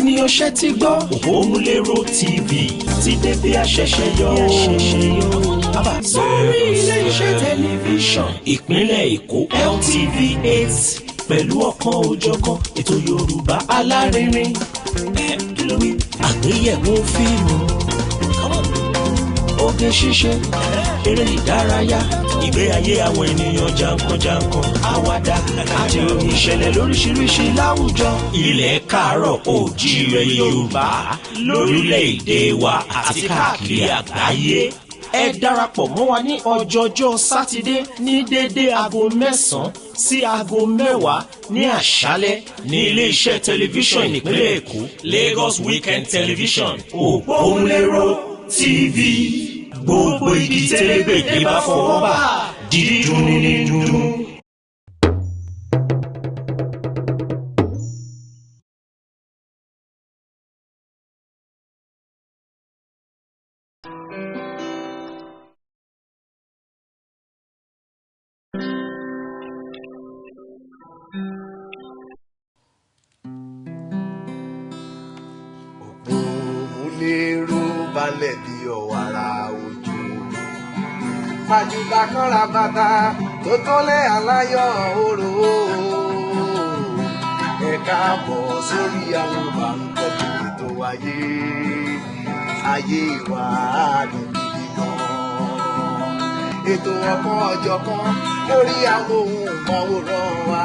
ènìyàn ṣe ti gbọ́. Òpómúléró TV ti dé bí àṣẹ̀ṣẹ̀ yọ. Sórí ilé-iṣẹ́ tẹlifíṣàn ìpínlẹ̀ Èkó LTV 8 pẹ̀lú ọ̀kan òjọ̀kan ètò Yorùbá alárinrin. Àgbéyẹ̀wò fíìmù, oge ṣíṣe, eré ìdárayá, ìgbé ayé àwọn ènìyàn jàǹkàn-jàǹkàn, àwàdà àti ìṣẹ̀lẹ̀ lóríṣiríṣi láwùjọ. Ilẹ̀ káàárọ̀ oòjíire Yorùbá lórílẹ̀‐èdè wa àti káàkiri àgbáyé. Ẹ darapọ̀ mọ́ wa ní ọjọ́jọ́ Sátidé ní déédéé aago 9 sí aago 10 ní àṣálẹ́ ní ilé-iṣẹ́ tẹlifíṣàn ìpínlẹ̀ Èkó Lagos Weekend Television Òpómúléró TV. Gbogbo igi tẹ́lẹ̀gbẹ̀gbẹ̀ bá fọwọ́ bà dídùn ní dùn. Òpómúléró balẹ̀ bí ọ̀wàrà òjò. Màjùbà kọ́ra bàtà tó tọ́lẹ̀ aláyọ̀ òrò. Ẹ káàbọ̀ sórí àwọn bàǹkọ̀tù ètò ayé wa dùn gidi gan. Ètò ọ̀kan ọ̀jọ̀kan lórí amóhùnmáwòrán wa.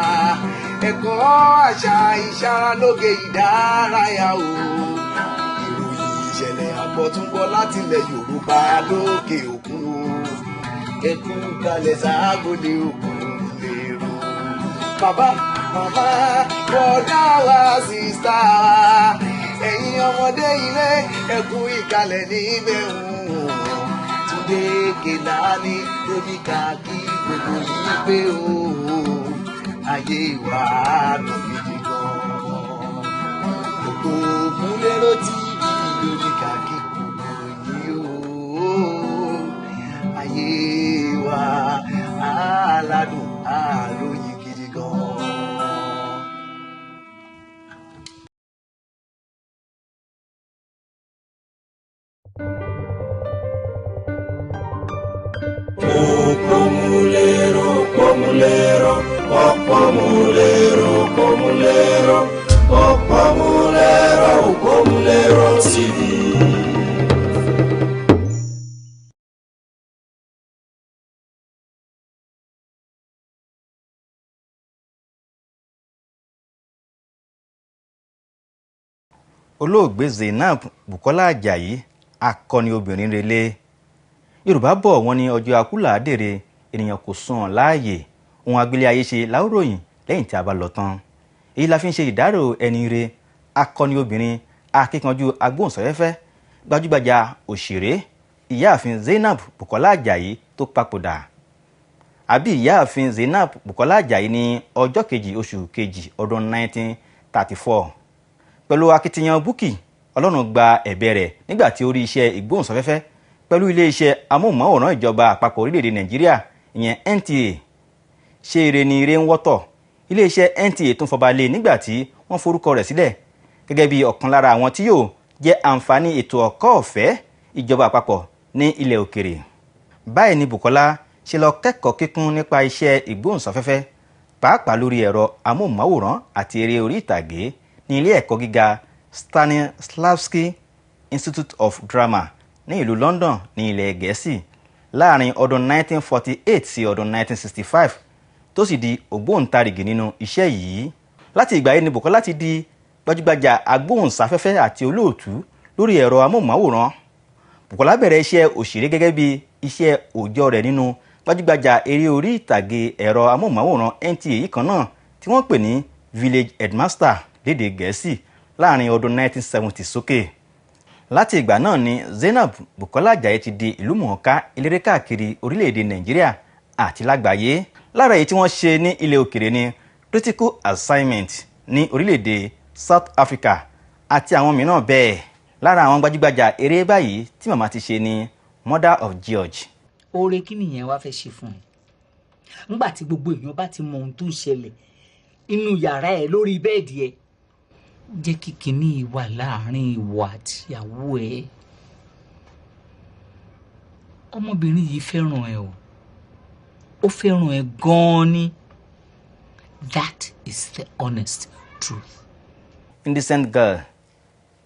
Ẹ̀kọ́ àṣà ìṣaralóge ìdárayá o. Ìròyìn ìṣẹ̀lẹ̀ àgbọ̀túngbọ̀ láti ilẹ̀ Yorùbá lókè òkun o. Ẹkú kalẹ̀ sáàgòdì Òpómúléró. Bàbá màmá bọ̀dá wa sísá wa. Ẹ̀yin ọmọdé ilé ẹkú ìkàlẹ̀ níbẹ̀ wò. Túndé Kèlání lóní kàkí gbogbo yìí pé o. Ayé wa dùn gidi gan. Òpómúléró TV lóní kàkí gbogbo yìí o. Ayé wa aládùn àlóyìn gidi gan. Òpómúléró, Òpómúléró, Òpómúléró, Òpómúléró, Òpómúléró, Òpómúléró TV. Olóògbé Zainab Bukola Ajayi akọni obìnrin relé. Yorùbá bọ̀ wọ́n ní ọjọ́ akúlà dèrè ènìyàn kò sùn láàyè ohun agbélé ayé ṣe láwòròyìn lẹ́yìn tí a bá lọ tán. Èyí la fi ń ṣe ìdárò ẹni re akọni obìnrin akíkanjú agbóhùnsáfẹ́fẹ́ gbajúgbajà òṣèré ìyáàfin Zainab Bukola Ajayi tó papòdà. Àbí ìyáàfin Zainab Bukola Ajayi ní ọjọ́ kejì oṣù kejì ọdún 1934. Pẹ̀lú akitiyan Bukky Ọlọ́run gba ẹ̀bẹ̀ rẹ̀ nígbà tí ó rí iṣẹ́ ìgbóhùnsáfẹ́fẹ́ pẹ̀lú ilé-iṣẹ́ amóhùnmáwòrán ìjọba àpapọ̀ orílẹ̀-èdè Nàìjíríà ìyẹn NTA. Ṣé ire ni ire ń wọ́tọ̀? Ilé-iṣẹ́ NTA tún fọba lé nígbà tí wọ́n forúkọ rẹ̀ sílẹ̀ gẹ́gẹ́ bí ọ̀kan lára àwọn tí yóò jẹ́ àǹfààní ètò ẹ̀kọ́ ọ̀fẹ́ ìjọba àpapọ̀ ní ilẹ̀ òkèrè. Báyìí ni Bukola ṣe lọ kẹ́kọ̀ọ́ kíkún nípa iṣẹ́ ìgbóhùnsáfẹ́fẹ́ pàápàá lórí ẹ̀rọ amóhùnmáwòrán àti eré orí ìtàgé ní ilé ẹ̀kọ́ gíga Stanislavski Institute of Drama ní ìlú London ní ilẹ̀ Gẹ̀ẹ́sì láàrin ọdún 1948 sí ọdún 1965 tó sì di ògbóǹtarìgì nínú iṣẹ́ yìí. Láti ìgbà yìí ni Bukola ti di gbajúgbajà agbóhùnsáfẹ́fẹ́ àti olóòtú lórí ẹ̀rọ amóhùnmáwòrán. Bukola bẹ̀rẹ̀ iṣẹ́ òṣèré gẹ́gẹ́ bí iṣẹ́ òòjọ́ rẹ̀ nínú gbajúgbajà eré orí ìtàgé ẹ̀rọ amóhùnmáwòrán NTA yìí kan náà tí wọ́n pè ní Village Headmaster lédè Gẹ̀ẹ́sì láàrin ọdún 1970 sókè. Láti ìgbà náà ni Zainab Bukola Ajayi ti di ìlúmọ̀ọ́ká eléré káàkiri orílẹ̀-èdè Nàìjíríà àti lágbàáyé. Lára èyí tí wọ́n ṣe ní ilẹ̀ òkèrè ni Critical Assignment ní orílẹ̀-èdè South Africa àti àwọn mìíràn bẹ́ẹ̀. Lára àwọn gbajúgbajà eré báyìí tí màmá ti ṣe ni Mother of George. Oore kí nìyẹn wá fẹ́ ṣe fún ẹ? Nígbà tí gbogbo èèyàn bá ti mọ ohun tó ń ṣẹlẹ̀ inú yàrá ẹ lórí bẹ́ẹ̀dì ẹ jẹ́ kí kinní wà láàrin ìwọ àti ìyàwó ẹ. Ọmọbìnrin yìí fẹ́ràn ẹ o, ó fẹ́ràn ẹ gan-an ni. That is the honest truth. Indecent girl,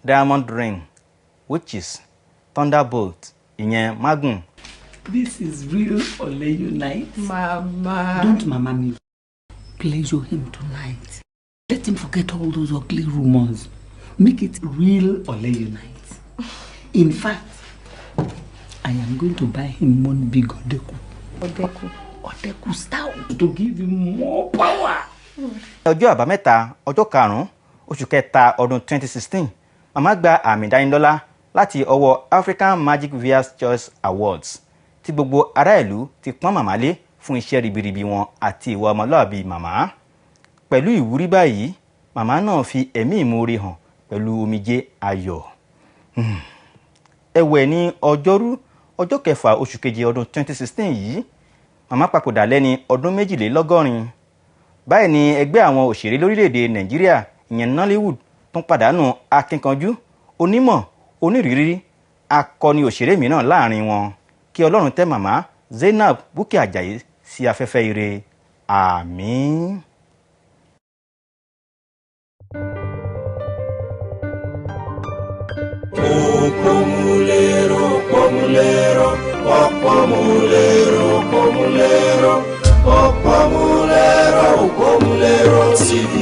diamond ring, witches, thunderbolt, ìyẹn magun. This is real Oleku night. Mama. Don't mama me. Pleasure him tonight. Let him forget all those ugly rumors. Make it real Oleku night. In fact, I am going to buy him one big Odeku. Odeku stout to give him more power. Ọjọ́ àbámẹ́ta ọjọ́ karùn-ún oṣù kẹta ọdún 2016 màmá gba àmì ìdánilọ́lá láti ọwọ́ African Magic Viewers Choice Awards tí gbogbo ará ìlú ti pọ́n màmá lé fún iṣẹ́ ribiribi wọn àti ìwà ọmọlúàbí màmá. Pẹ̀lú ìwúrí báyìí màmá náà fi ẹ̀mí ìmoore hàn pẹ̀lú omijé ayọ̀. Ẹ̀wẹ̀ ní ọjọ́rú ọjọ́ kẹfà oṣù keje ọdún 2016 yìí màmá papòdà lẹ́ni ọdún 82. Báyìí ni ẹgbẹ́ àwọn òṣèré lórílẹ̀‐èdè Nàìjíríà ìyẹn Nollywood tún pàdánù akíkanjú onímọ̀ onírìírí akọni òṣèré mìíràn láàrin wọn. Kí Ọlọ́run tẹ́ màmá Zainab Bukky Ajayi sí afẹ́fẹ́ ire. Àmín. Òpómúléró, òpómúléró, òpómúléró, òpómúléró, òpómúléró, Òpómúléró TV.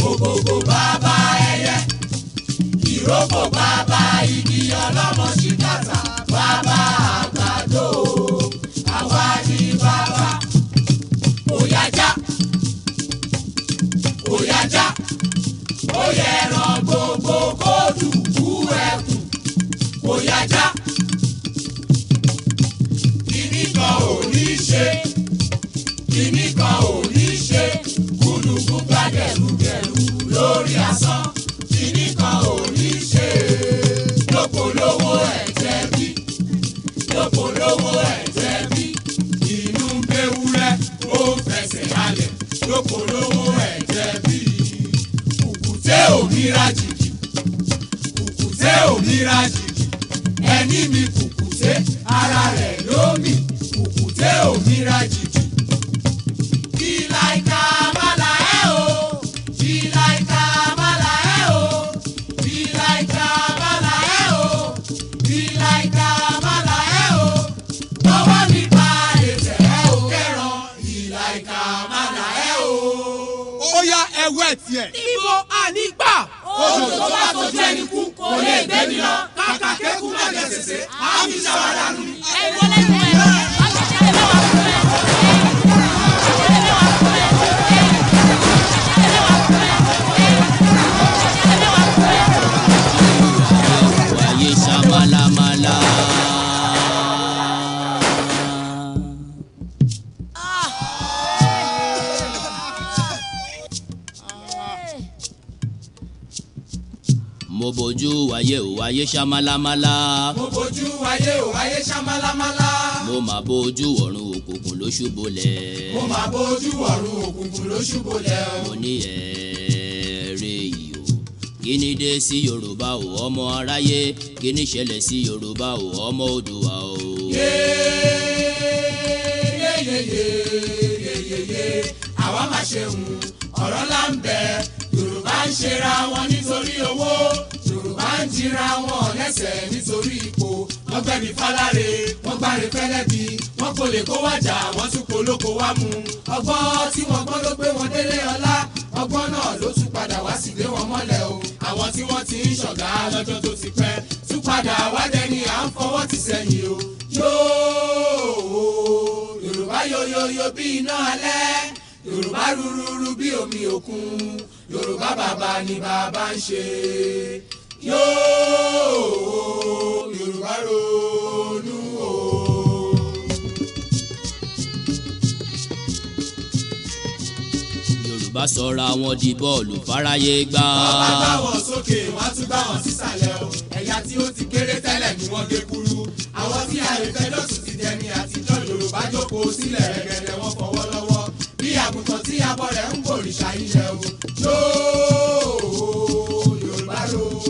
Ògògò bàbá ẹyẹ, ìrókò bàbá igi ọlọ́mọ ṣíkàtà, bàbá àgbàdo, àwa ni bàbá. Òyàjá, òyàjá, ó yẹ ẹran gbogbo kó dùbú ẹkùn. Òyàjá, kíní kan ò ní ṣe, kíní kan ò ní ṣe, gúdùgú gbàgẹ̀rùgẹ̀rù lórí asán, kíní kan ò ní ṣe. Lókolówó ẹ̀jẹ̀ bí, lókolówó ẹ̀jẹ̀ bí, inú ń gbéwúrẹ́ ó ń fẹsẹ̀ halẹ̀, lókolówó ẹ̀jẹ̀ bí. Kùkùté òmìnira jìgì, kùkùté òmìnira jìgì, ẹni mi kùkùté ara rẹ̀ lómì, kùkùté òmìnira jìgì. Ìlàìkà màlà ẹ̀ o, ìlàìkà màlà ẹ̀ o, ìlàìkà màlà ẹ̀ o, ìlàìkà màlà ẹ̀ o, lọ́wọ́ mi pa ètè ẹ̀ o kẹ́ràn, ìlàìkà màlà ẹ̀ o. Ó yá ẹwẹ́ tiẹ̀. Ibo ànígbà. Oṣù tó bá tọ́jú ẹni kú kò lè gbé mi lọ. Kàkà kékun má jẹ sèse, àmì ṣàwádà nù. Ẹ wọlé fún ẹ, má ṣe ṣe lẹ́wà fún ẹ. Ṣe lẹ́wà fún ẹ. Ṣe lẹ́wà fún ẹ. mo bójú wáyé ò wáyé ṣámálámálá. mo bójú wáyé ò wáyé ṣámálámálá. mo máa bójú ọ̀run òkùnkùn ló ṣubúlẹ̀. mo máa bójú ọ̀run òkùnkùn ló ṣubúlẹ̀ o. mo ní ẹ̀ẹ́rẹ́ yìí o. kí ni dé sí Yorùbá o ọmọ aráyé kí ni ṣẹlẹ̀ sí Yorùbá o ọmọ Oòduà o. yeyeyeyeyeyeye àwa máa ṣe ọ̀rọ̀ là ń bẹ Yorùbá ń ṣera wọn nítorí owó Yorùbá ń jìra wọn lẹ́sẹ̀ nítorí ipò wọ́n gbẹ̀mí fáláre wọ́n gbáre fẹ́lẹ́bí wọ́n kò lè kó wájà wọ́n tún polóko wá mú ọgbọ́n tí wọ́n gbọ́n ló gbé wọn délé ọlá ọgbọ́n náà ló tún padà wá sí gbé wọn mọ́lẹ̀ o àwọn tí wọ́n ti ń ṣọ̀gá lọ́jọ́ tó ti pẹ́ tún padà wá dẹni à ń fọwọ́ ti sẹ́yìn o yóò Yorùbá yoyoyo bí iná alẹ́ Yorùbá rúrúrú bí omi òkun Yorùbá bàbá ni bàbá ń ṣe yóò Yorùbá ronú o. Yorùbá sọra wọn di bọ́ọ̀lù fáráyé gbá. wọ́n bá gbá wọn sókè wọ́n á tún gbá wọn sísàlẹ̀ o ẹ̀yà tí ó ti kéré tẹ́lẹ̀ ni wọ́n gé kúrú àwọn tí àìfẹ́ lọ́sùn ti dẹni àtijọ́ Yorùbá jókòó sílẹ̀ rẹ̀gẹ̀dẹ̀ wọn fọwọ́ lọ́wọ́ bí àgùntàn tí abọ́ rẹ̀ ń gbòrìṣà ilẹ̀ o yóò Yorùbá ronú o.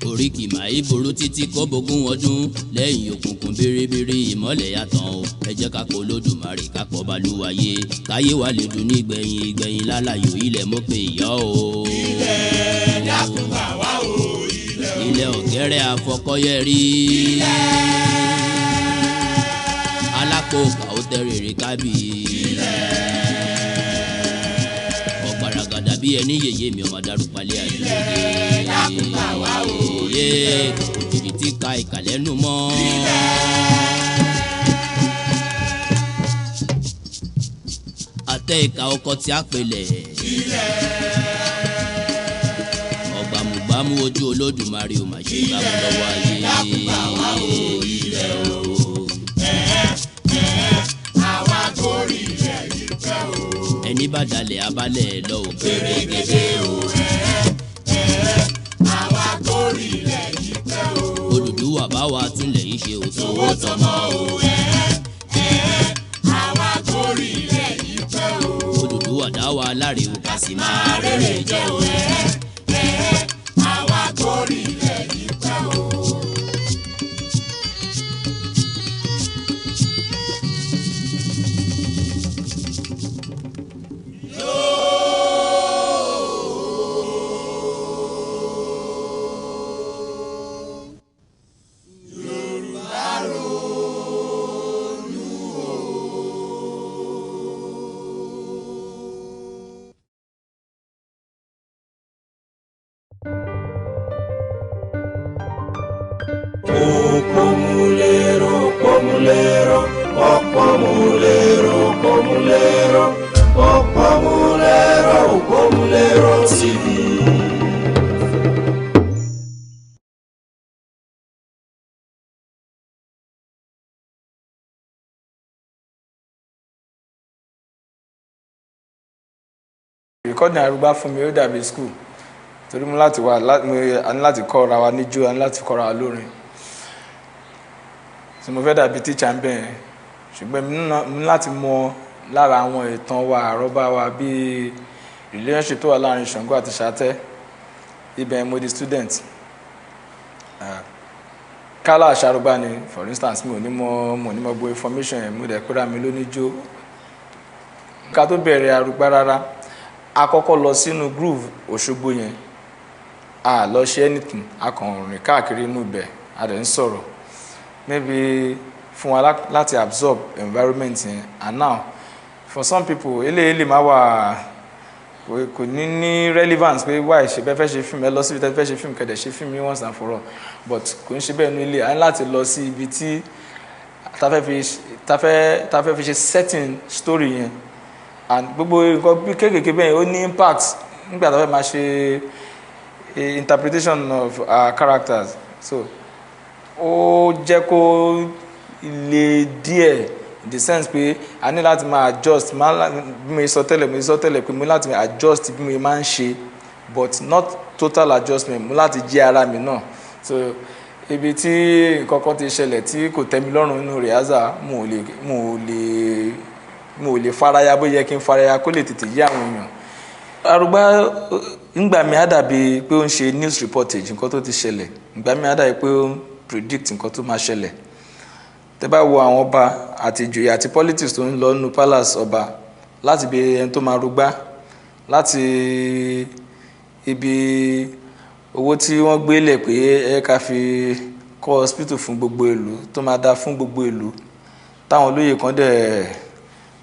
oríkì màá burú títí kó bógún ọdún lẹ́yìn òkùnkùn bèrèbèrè ìmọ́lẹ̀ yàtọ̀ o ẹ jẹ́ ká pọ̀ Olódùmarè ká pọ̀ Balúwayé káyé wa lè dùn ní ìgbẹ̀yìn lálàyò ilẹ̀ mọ́ pé ìyá o. ilẹ̀ dákun gbà wá o ilẹ̀ o. ilẹ̀ ọ̀gẹ́rẹ́ àfọkọ́yẹrí. ilẹ̀ alákòókà ó tẹ́rẹ̀ẹ́rẹ́ kábì. ilẹ̀ ọ̀gbaragàdà bí ẹni yèyé mi ọmọ darúpalẹ̀ àdúgbò. ilẹ̀ dákun gbà wá o. òjijì tí ka ìkàlẹ́nu mọ́. àtẹ ìka ọkọ tí a pèlẹ̀. ọ̀gbàmùgbàmù ojú Olódùmarè ò mà ṣe gbàmù lọ́wọ́ ayé. ilẹ̀ o. àwa gorí ilẹ̀ yìí pẹ́ o. ẹni bá dalẹ̀ abalẹ̀ lọ ò gbèrègèdè o. àwa gorí ilẹ̀ yìí pẹ́ o. Olùdúwà bá wa túnlẹ̀ yìí ṣe òtún. owó tọmọ o. àwa gorí ilẹ̀ yìí pẹ́ o. Olùdúwà dá wa láre o ká sì máa rere jẹ́ o. àwa gorí ilẹ̀ yìí pẹ́ o. Òpómúléró, Òpómúléró, Òpómúléró, Òpómúléró, Òpómúléró, Òpómúléró TV. Recording Aruba fún mi ó dàbí school torí mo láti wà ní láti kọ́ ra wa níjó a ní láti kọ́ ra wa lórin tí mo fẹ́ dàbí teacher ń bẹ̀ ṣùgbọ́n mo ní láti mọ lára àwọn ìtàn wa àrọ́bá wa bíi relationship tó wà láàrin Ṣàngó àti Ṣàtẹ́ ibẹ̀ mo di student kálá àṣàrúgbá ni for instance mo ní mọ gbogbo information yẹn mo dẹ̀ kóra mi lóníjó ká tó bẹ̀rẹ̀ Arúgbá rárá a kọ́kọ́ lọ sínú groove Òṣogbo yẹn a lọ ṣe anything a kàn rìn káàkiri inú ibẹ̀ a dẹ̀ ń sọ̀rọ̀ maybe fún wa láti absorb environment yẹn and now for some people eléyìí lè má wà kò ní relevance pé why ṣe bẹ́ẹ̀ fẹ́ ṣe fíìmù ẹ lọ síbi tẹ́ fẹ́ ṣe fíìmù kẹ̀dẹ̀ ṣe fíìmù once and for all but kò ń ṣe bẹ́ẹ̀ ní ilé a ní láti lọ sí ibi tí ta fẹ́ fi ṣe setting story yẹn and gbogbo nǹkan bí kéékèèké bẹ́ẹ̀ ó ní impact nígbà tó fẹ́ máa ṣe interpretation of our characters so ó jẹ́ kó le díẹ̀ in the sense pé a ní láti máa adjust bí mo sọ tẹ́lẹ̀ pé mo láti adjust bí mo máa ń ṣe but not total adjustment mo láti jẹ́ ara mi náà so ibi tí nǹkan kan ti ṣẹlẹ̀ tí kò tẹ́ mi lọ́rùn nínú rehearsal mo ò lè faraya bó yẹ kí n faraya kó lè tètè yí àwọn èèyàn. Arúgbá ńgbà mi á dàbí pé ó ń ṣe news reportage nǹkan tó ti ṣẹlẹ̀ ńgbà mi á dàbí pé ó ń predict nǹkan tó máa ṣẹlẹ̀ tẹ́ bá wo àwọn ọba àti ìjòyè àti politics tó ń lọ nínú palace ọba láti ibi ẹni tó máa rúgbá láti ibi owó tí wọ́n gbélé pé ẹ ká fi kọ́ hospital fún gbogbo ìlú tó máa dá fún gbogbo ìlú táwọn olóyè kan dẹ̀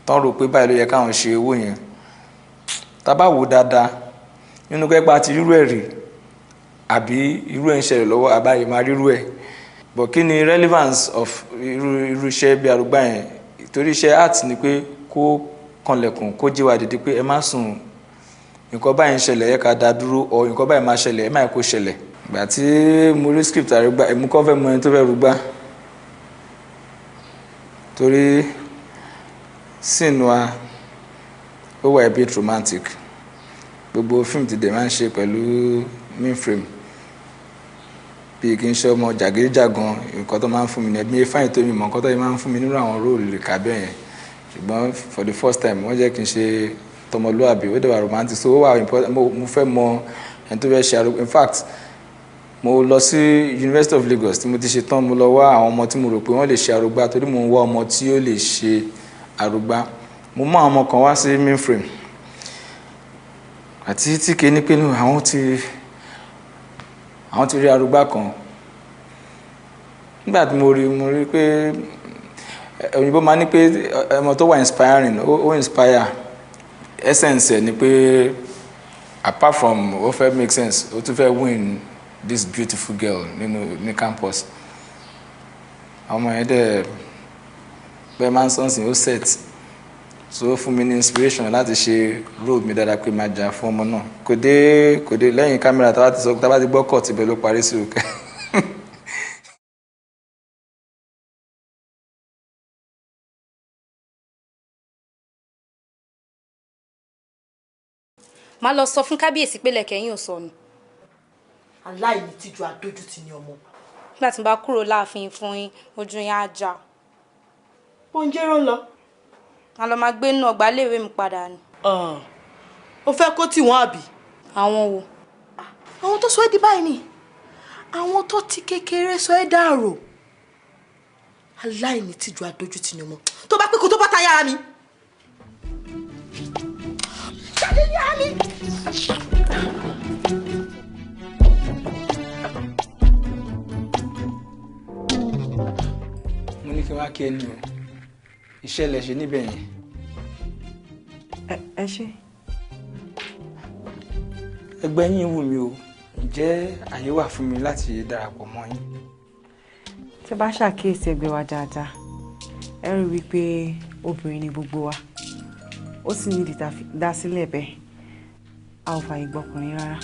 tán rò pé báyìí ló yẹ káwọn ṣe owó yẹn tá bá wò dáadáa nínú pẹ́pẹ́ àti rírú ẹ̀ rí àbí irú ẹ̀ ń ṣẹlẹ̀ lọ́wọ́ àbáyé máa rírú ẹ̀ but kí ni relevance of irú iṣẹ́ bí Arúgbá yẹn torí iṣẹ́ art ni pé kó kanlẹ̀kùn kó jí wa dìde pé ẹ má sùn nǹkan báyìí ń ṣẹlẹ̀ ẹ ká dá dúró ọ nǹkan báyìí máa ṣẹlẹ̀ ẹ má kó ṣẹlẹ̀ ìgbà tí mo rí script Arúgbá èmi kọ́ fẹ́ mọ ẹni tó fẹ́ rúgbá torí scene wa ó wà a bit romantic gbogbo fíìmù ti dẹ̀ máa ń ṣe pẹ̀lú Mainframe bí kì í ṣe ọmọ jàgídíjàgan nǹkan tó máa ń fún mi ní ẹbí fáyìn tó mi mọ̀ nǹkan tó máa ń fún mi nínú àwọn róòlù kà bẹ́ẹ̀ yẹn ṣùgbọ́n for the first time wọ́n jẹ́ kí n ṣe tọmọlúàbí ó dẹ̀ wà romantic so ó wà important mo fẹ́ mọ ẹni tó fẹ́ ṣe Arúgbá in fact mo lọ sí University of Lagos tí mo ti ṣe tán mo lọ wá àwọn ọmọ tí mo rò pé wọ́n lè ṣe Arúgbá torí mo ń wá ọmọ tí ó lè ṣe Arúgbá mo mú àwọn ọmọ kan wá sí Mainframe àti tí kìí ní pé àwọn ti rí Arúgbá kan nígbà tí mo rí pé òyìnbó máa ní pé ọmọ tó wà inspiring ó inspire essence ẹ̀ ni pé apart from ó fẹ́ make sense ó tún fẹ́ win this beautiful girl ní campus ọmọ yẹn dẹ̀ bẹ́ẹ̀ máa ń sọ́nsìn ó set so fún mi ní inspiration láti ṣe role mi dáadáa pé máa jà fún ọmọ náà kò dé lẹ́yìn kámẹ́rà tá bá ti gbọ́ kọ̀ tibẹ̀ ló parí sí òkè. má lọ sọ fún kábíyèsí pé lẹ̀kẹ̀yìn ò sọnù. aláìní tíjú adójútì ni ọmọ. nígbà tí mo bá kúrò láàfin fún yín ojú yín á já. oúnjẹ rán lọ. a lọ máa gbé inú ọgbà iléèwé mi padà ni. o fẹ́ kó tì wọ́n àbí. àwọn wo. àwọn tó sọ ẹ́ di báyìí ni àwọn tó ti kékeré sọ ẹ́ dàrò. aláìní tíjú adójútì ni ọmọ tó bá pé kó tó bá ta yára mi. jáde yára mi. mo ní kí wá kí ẹni o iṣẹ́ lẹ ṣe níbẹ̀ yẹn. ẹ ṣe. ẹgbẹ́ yín wù mí o ǹjẹ́ àyè wà fún mi láti darapọ̀ mọ́ yín. tí bá ṣàkíyèsí ẹgbẹ́ wa dáadáa ẹ rí wípé obìnrin ni gbogbo wa ó sì ní ìdásílẹ̀ bẹ́ẹ̀ a ò fààyè gbọ́kùnrin rárá.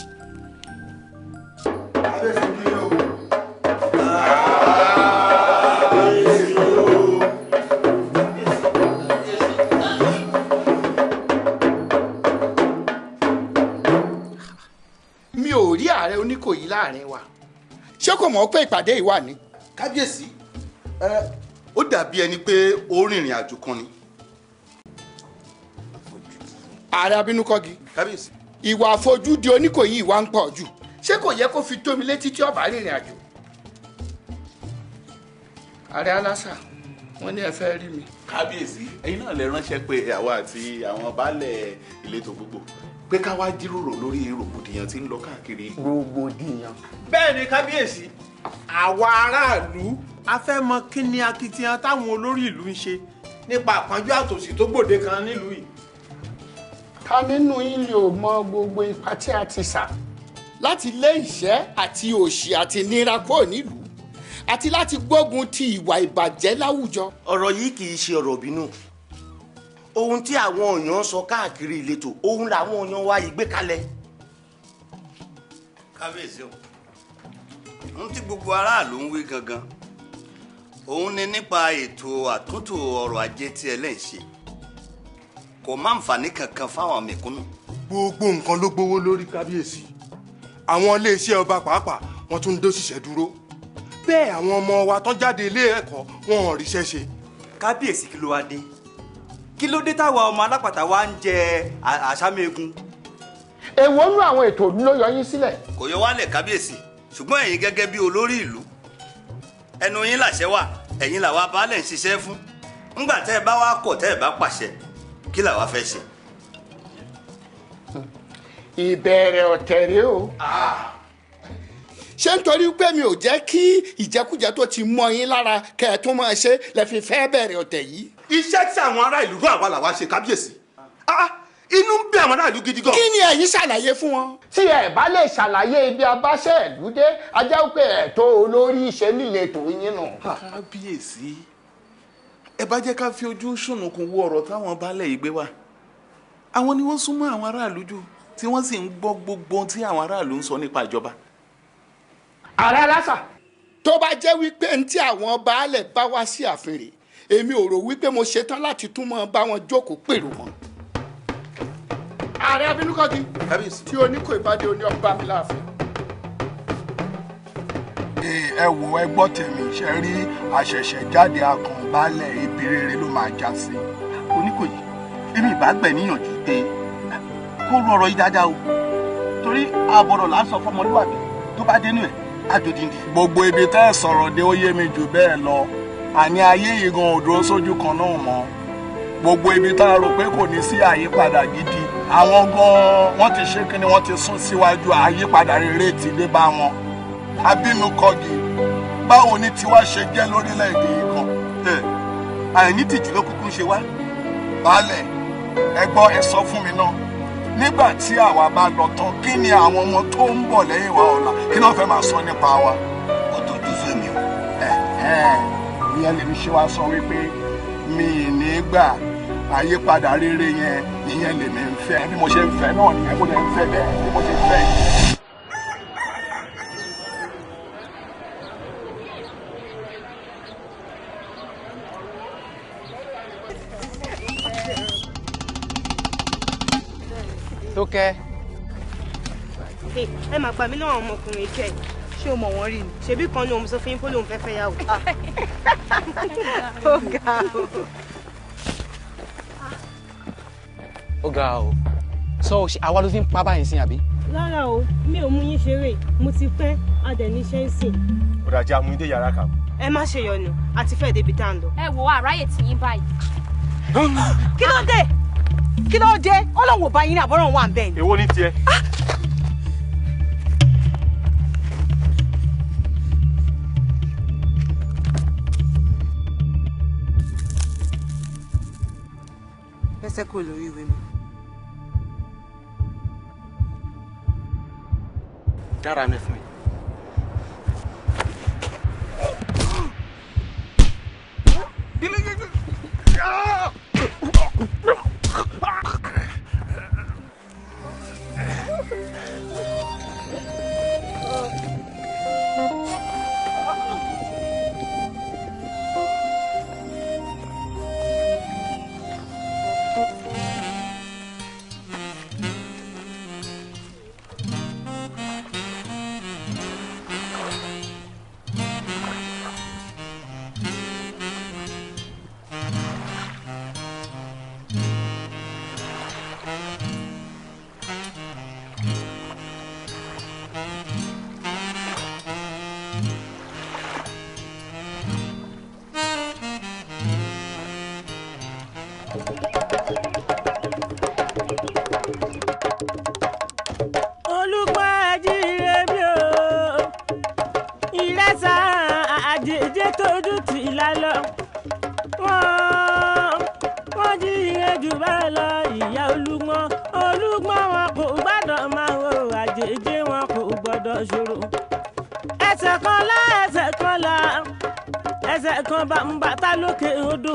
mi ò rí ààrẹ Oníkòyí láàrin wa ṣé kò mọ̀ pé ìpàdé yìí wà ní. kábíyèsí ó dàbí ẹni pé ó rìnrìn àjò kan ni. ààrẹ abínúkọ́gi kábíyèsí. ìwà àfojúdi Oníkòyí ìwà ń pọ̀ jù ṣé kò yẹ kó fi tó mi létí tí ó bá rìnrìn àjò. ààrẹ alásà wọ́n ní ẹ fẹ́ rí mi. kábíyèsí ẹ̀yin náà lè ránṣẹ́ pé àwa àti àwọn baálẹ̀ ìletò gbogbo pé ká wá jíròrò lórí rògbòdìyàn tí ń lọ káàkiri. rògbòdìyàn. bẹ́ẹ̀ ni kábíyèsí àwa aráàlú a fẹ́ mọ kí ni akitiyan táwọn olórí ìlú ń ṣe nípa àpọ́njú àtòsí tó gbòde kan nílùú yìí. ta nínú yín lè mọ gbogbo ipa tí a ti sà láti lé ìṣẹ́ àti òṣì àti nira kúrò nílùú àti láti gbógun ti ìwà ìbàjẹ́ láwùjọ. ọ̀rọ̀ yìí kì í ṣe ọ̀rọ̀ bínú ohun tí àwọn èèyàn sọ káàkiri ìletò ohun làwọn èèyàn wá yìí gbé kalẹ̀. kábíyèsí o ohun tí gbogbo aráàlú ń wí gangan òun ni nípa ètò àtúntò ọrọ̀ ajé tí ẹ lè ṣe kò má nfààní kankan fáwọn mẹ̀kúnnù. gbogbo nǹkan ló gbówó lórí kábíyèsí àwọn iléeṣẹ́ ọba pàápàá wọ́n tún dó ṣiṣẹ́ dúró bẹ́ẹ̀ àwọn ọmọ wa tán jáde ilé ẹ̀kọ́ wọn ò ríṣẹ́ ṣe. kábíyèsí kí ló wá dé kí ló dé táwa ọmọ alápàtà wa ń jẹ àṣàmẹ́gun. èwo nú àwọn ètò ló yọ yín sílẹ̀. kò yọ wálẹ̀ kábíyèsí ṣùgbọ́n ẹ̀yin gẹ́gẹ́ bí olórí ìlú ẹnu yín làṣẹ wà ẹ̀yin làwa baálẹ̀ ń ṣiṣẹ́ fún ńgbà tẹ́ ẹ bá wá kọ̀ tẹ́ ẹ bá pàṣẹ kí làwa fẹ́ ṣe. ìbẹ̀rẹ̀ ọ̀tẹ̀ rèé o. ṣé nítorí pé mi ò jẹ́ kí ìjẹkújẹ tó ti mọ́ yín lára kẹ́ ẹ tún máa ṣe lẹ fi fẹ́ bẹ̀rẹ̀ ọ̀tẹ̀ yìí. iṣẹ́ tí àwọn ará ìlú rán àwa làwa ṣe kábíyèsí inú ń bí àwọn ará ìlú gidi gan. kí ni ẹ̀yin ṣàlàyé fún wọn. tí ẹ bá lè ṣàlàyé ibi abáṣẹ́ ìlú dé ajá pé ẹ̀tọ́ olórí iṣẹ́ nílé tó yín nù. kábíyèsí ẹ bá jẹ́ ká fi ojú ṣùnùkùn wo ọ̀rọ̀ táwọn baálẹ̀ yìí gbé wá àwọn ni wọ́n súnmọ́ àwọn aráàlú jù tí wọ́n sì ń gbọ́ gbogbo ohun tí àwọn aráàlú ń sọ nípa ìjọba. ààrẹ aláṣà tó bá jẹ́ wípé ní tí àwọn baálẹ̀ bá wá sí àfèrè èmi ò rò wípé mo ṣetán láti tún mọ́ bá wọn jókòó pèrò wọn. ààrẹ abínúkọ́gi tí oníkó ìbádé oní ọba mi láàfin. ẹ wò ẹ gbọ́ tèmi ṣe rí àṣẹ̀ṣẹ̀ jáde akàn baálẹ̀ ibi rere ló máa já sí. Oníkòyí èmi ìbá gbẹ̀ níyànjú pé kó rọrọ̀ yìí dáadáa o torí àbọ̀rọ̀ là ń sọ fọmọlúwàbí tó bá dénú ẹ̀ àjòdìndì. gbogbo ibi tẹ́ ẹ sọ̀rọ̀ dé ó yé mi jù bẹ́ẹ̀ lọ àní ayé yìí gan ò dúró sójú kan náà mọ́ gbogbo ibi tá a rò pé kò ní sí àyípadà gidi àwọn gan wọ́n ti ṣe kí ni wọ́n ti sún síwájú àyípadà rere ti dé bá wọn. Abínúkọ́gi báwo ni tiwa ṣe jẹ́ lórílẹ̀‐èdè yìí kan. àìní tìjú ló kúkú ṣe wá. baálẹ̀ ẹ gbọ́ ẹ sọ fún mi náà nígbà tí àwa bá lọ tán kí ni àwọn ọmọ tó ń bọ̀ lẹ́yìn wa ọ̀la kí náà fẹ́ máa sọ nípa wa. ó tójú fẹ́mi o. ìyẹn lèmi ṣe wá sọ wípé mi ì ní gbà àyípadà rere yẹn ìyẹn lèmi ń fẹ́ bí mo ṣe ń fẹ́ náà nìyẹn mo lè ń fẹ́ bẹ́ẹ̀ bí mo ṣe ń fẹ́ yìí. Tókẹ́. ẹ máa gbà mí náà ọmọkùnrin kẹ ṣé o mọ̀ wọ́n rí ni ṣebí kan ní òun sọ fún yín pé lòun fẹ́ fẹ́ yàwó. ó ga o sọ àwa ló fi ń pa báyìí sí àbí. rárá o mi ò mú yín ṣeré mo ti pẹ́ adẹ̀níṣẹ́ ń sìn. ó dájú amúyídé yàrá kan. ẹ má ṣe yọnu àti fẹ́ẹ̀ débi tá à ń lọ. ẹ wo àráyè tí yín báyìí. kí ló dé kí ló dé ọlọ́run ò bá yín ní àbọ̀rọ̀ wà ń bẹ̀ ni. èwo ní tiẹ̀. fẹsẹ̀ kò lórí ìwé mi. dára mi fún mi. ẹsẹ̀ kan bá ń bàtà lókè odò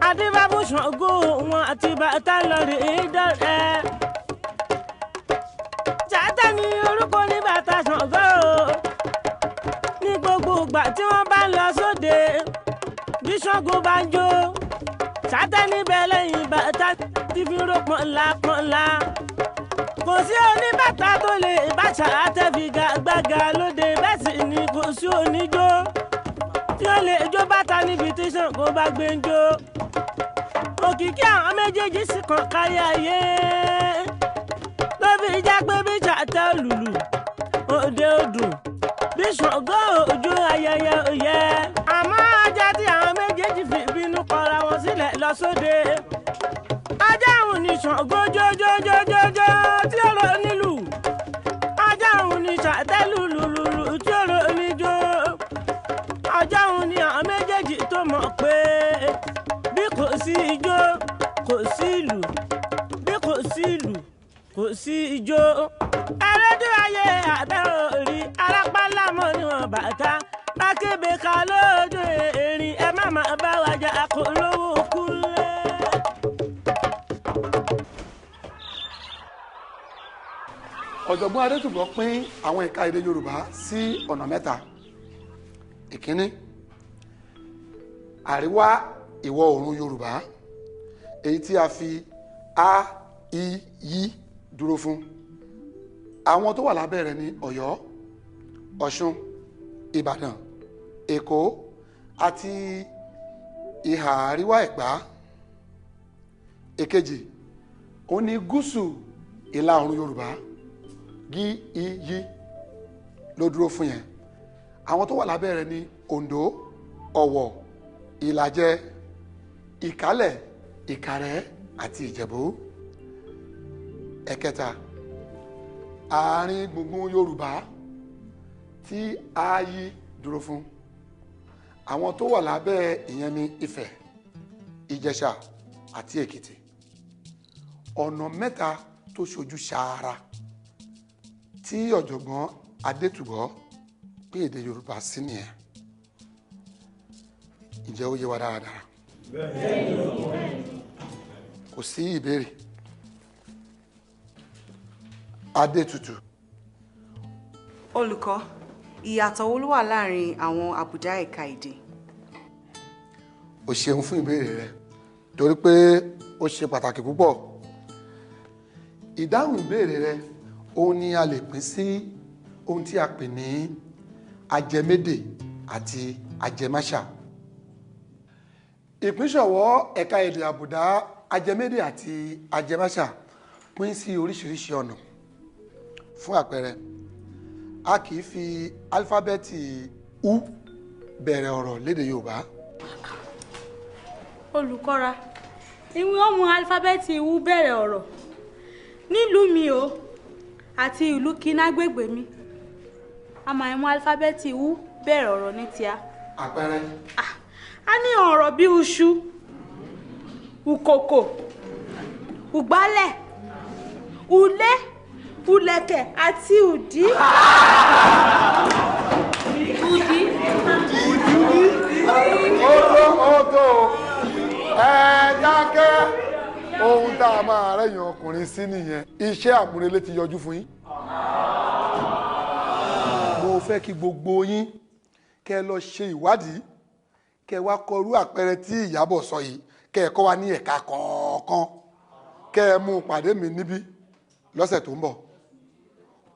adébábù Ṣàngó wọn àti bàtà lọ́rẹ̀ dọ́rẹ́ jàtà ní orúkọ ní bàtà Ṣàngó ní gbogbo ìgbà tí wọ́n bá lọ sóde Ṣàngó bá ń jó Sátánì bẹ lẹ́yìn bàtà tí fi ró pọ̀nlá kò sí oníbàtà tó lè bàtà àtẹ̀fìgàgbàgà lóde bẹ́ẹ̀ sì ni kò sí oníjó tí ó lè jó bàtà níbi tí Ṣàngó bá gbé ń jó òkìkí àwọn méjèèjì sì kàn kárí ayé ló fi jẹ́ pé bí Ṣàtẹ́ lùlù òde odùn bí Ṣàngó ojú ayẹyẹ òye àmọ́ ajá tí àwọn méjèèjì fi bínú kọra wọn sílẹ̀ lọ sóde ajá òun ni Ṣàngó jójójójójó tí ó lọ nílùú ajá òun ni Ṣàtẹ́ lùlùlùlù tí ó lọ níjó ajá òun ni àwọn méjèèjì tó mọ̀ pé bí kò sí ijó kò sí ìlù bí kò sí ìlù kò sí ijó ẹlẹ́dẹ̀ ayé àbẹ́ orí arápálá mọ́ níwọ̀n bàtà lákébé ká lójú erin ẹ má má bá wa jà kó lówó kúlẹ̀. ọ̀jọ̀gbọ́n Adétúbọ̀ pín àwọn ẹ̀ka èdè Yorùbá sí ọ̀nà mẹ́ta. ìkíní àríwá ìwọ̀ oòrùn Yorùbá èyí tí a fi a i yí dúró fún àwọn tó wà lábẹ́ rẹ̀ ní Ọ̀yọ́ Ọ̀ṣun Ìbàdàn Èkó àti ìhà àríwá Ẹ̀gbá. èkejì òun ni gúúsù ìlà oòrùn Yorùbá gí i yí ló dúró fún yẹn àwọn tó wà lábẹ́ rẹ̀ ní Oǹdó Ọ̀wọ̀ Ìlàjẹ Ìkálẹ̀ Ìkàrẹ́ àti Ìjẹ̀bú. ẹ̀kẹta àárín gbùngbùn Yorùbá tí a yí dúró fún àwọn tó wà lábẹ́ ìyẹn ní Ifẹ̀ Ìjẹ̀ṣà àti Èkìtì. ọ̀nà mẹ́ta tó ṣojú ṣàárà tí ọ̀jọ̀gbọ́n Adétúbọ̀ pé èdè Yorùbá sí nìyẹn. ǹjẹ́ ó yé wa dáradára? kò sí ìbéèrè. Adétutù. Olùkọ́, ìyàtọ̀ wo ló wà láàrin àwọn àbùdá ẹ̀ka èdè? o ṣeun fún ìbéèrè rẹ torí pé ó ṣe pàtàkì púpọ̀. ìdáhùn ìbéèrè rẹ òun ni a lè pín sí ohun tí a pè ní ajẹmédè àti ajẹmáṣà. ìpínṣọ̀wọ́ ẹ̀ka èdè àbùdá ajẹmédè àti ajẹmáṣà pín sí oríṣiríṣi ọ̀nà. fún àpẹẹrẹ a kì í fi álífábẹ́ẹ̀tì U bẹ̀rẹ̀ ọ̀rọ̀ lédè Yorùbá. olùkọ́ra ìwé ọmọ álífábẹ́ẹ̀tì U bẹ̀rẹ̀ ọ̀rọ̀ nílùú mi o àti ìlú kínágbègbè mi a máa mú álífábẹ́ẹ̀tì U bẹ̀rẹ̀ ọ̀rọ̀ ní tíá. àpẹẹrẹ. a ní ọ̀rọ̀ bí uṣu ukòkò ugbálẹ̀ ulé ulẹ̀kẹ̀ àti ùdí. Odo ẹ dákẹ́ ohun tá a máa rẹ̀yìn ọkùnrin sí nìyẹn iṣẹ́ àmúrelé ti yọjú fún yín. mo fẹ́ kí gbogbo yín kẹ́ lọ ṣe ìwádìí kẹ́ wá kọrú àpẹẹrẹ tí Ìyábọ̀ sọ yìí kẹ́ kọ́ wa ní ẹ̀ka kọ̀ọ̀kan kẹ́ mú pàdé mi níbí lọ́sẹ̀ tó ń bọ̀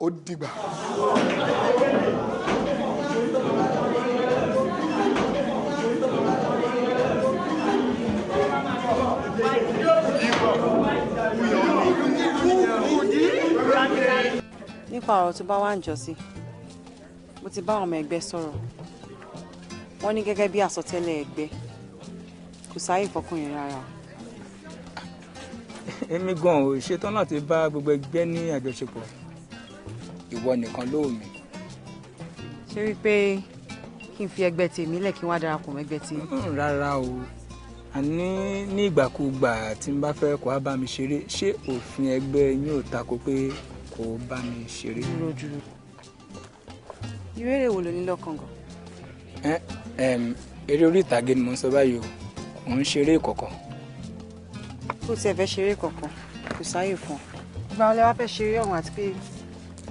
ó dìgbà. nípa ọ̀rọ̀ tó bá wà ń jọ sí mo ti bá àwọn ọmọ ẹgbẹ́ sọ̀rọ̀ wọ́n ní gẹ́gẹ́ bí àsọtẹ́lẹ̀ ẹgbẹ́ kò sáyè fọkùnrin rárá. èmi gan ò ṣetán láti bá gbogbo ẹgbẹ́ ní àjọṣepọ̀ ìwọ nìkan ló mi. ṣé rí i pé kí n fi ẹgbẹ́ tèmi lẹ̀ kí n wá darapọ̀ mọ́ ẹgbẹ́ tí. rárá o àní ní ìgbàkúgbà tí n bá fẹ́ kó wá bá mi ṣeré ṣé òfin ẹgbẹ́ yín ò tako pé kó bá mi ṣeré. dúró ìrèrè wo ló ní lọ́kàn gan. eré orí ìtàgé ni mo ń sọ báyìí o mò ń ṣeré ìkọ̀kọ̀. kó tiẹ̀ fẹ́ ṣeré kọ̀ọ̀kan kò sáyè fún ọ. ìgbà wọlé wá fẹ́ ṣeré ọ̀hún àti pé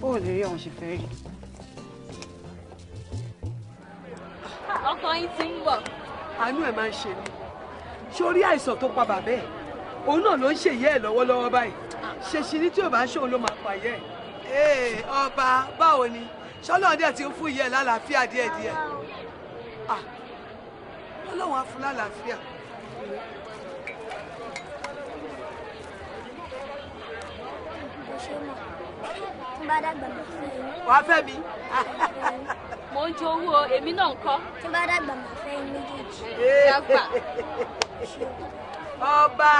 bó o lè rí ọ̀hún ṣe fẹ́ rí. ọkọ yín ti ń bọ̀. àánú ẹ̀ máa ń ṣe mí sórí àìsàn tó pa bàbá ẹ̀ òun náà ló ń ṣe ìyá ẹ̀ lọ́wọ́lọ́wọ́ báyìí ṣèṣì ní tí ò bá ṣòun ló máa pààyẹ́ ẹ̀ ọba báwo ni ṣọlọ́run dẹ̀ ti ń fún ìyá ẹ̀ lálàáfíà díẹ̀díẹ̀ ọlọ́run á fún lálàáfíà. tí bá dàgbà máa fẹ́ yín. wàá fẹ́ mi. mo ń jowó èmi náà ń kọ́. tí bá dàgbà máa fẹ́ yín méjèèjì. dàgbà. ọba.